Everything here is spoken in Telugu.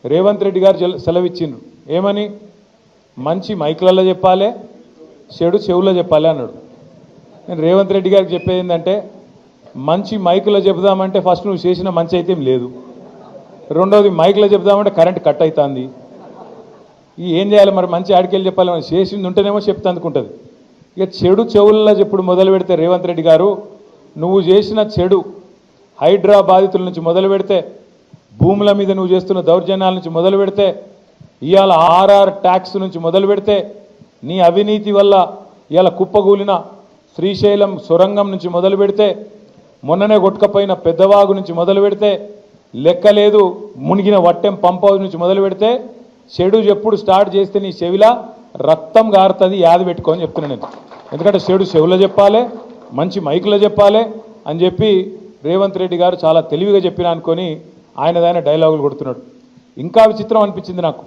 రేవంత్ రెడ్డి గారు సెలవిచ్చిండ్రు ఏమని, మంచి మైకులలో చెప్పాలి, చెడు చెవుల్లో చెప్పాలి అన్నాడు. నేను రేవంత్ రెడ్డి గారికి చెప్పేది ఏంటంటే, మంచి మైకులో చెబుదామంటే ఫస్ట్ నువ్వు చేసిన మంచి అయితే ఏం లేదు, రెండోది మైకులో చెబుదామంటే కరెంట్ కట్ అవుతుంది. ఏం చేయాలి మరి, మంచి ఆడికెళ్ళి చెప్పాలి, మనం చేసింది ఉంటేనేమో చెప్తా అనుకుంటుంది. ఇక చెడు చెవుల్లో చెప్పుడు మొదలు పెడితే రేవంత్ రెడ్డి గారు, నువ్వు చేసిన చెడు హైడ్రా బాధితుల నుంచి మొదలు పెడితే, భూముల మీద నువ్వు చేస్తున్న దౌర్జన్యాల నుంచి మొదలు పెడితే, ఇవాళ ఆర్ఆర్ ట్యాక్స్ నుంచి మొదలు పెడితే, నీ అవినీతి వల్ల ఇవాళ కుప్పగూలిన శ్రీశైలం సొరంగం నుంచి మొదలు పెడితే, మొన్ననే కొట్టుకపోయిన పెద్దవాగు నుంచి మొదలు పెడితే, లెక్కలేదు మునిగిన వట్టెం పంప్ హౌస్ నుంచి మొదలు పెడితే, చెడు ఎప్పుడు స్టార్ట్ చేస్తే నీ చెవిలా రక్తం గారుతుంది, యాది పెట్టుకోని చెప్తున్నాను నేను. ఎందుకంటే చెడు చెవులో చెప్పాలి, మంచి మైకులో చెప్పాలి అని చెప్పి రేవంత్ రెడ్డి గారు చాలా తెలివిగా చెప్పినా అనుకొని ఆయన డైలాగులు కొడుతున్నాడు. ఇంకా విచిత్రం అనిపించింది నాకు.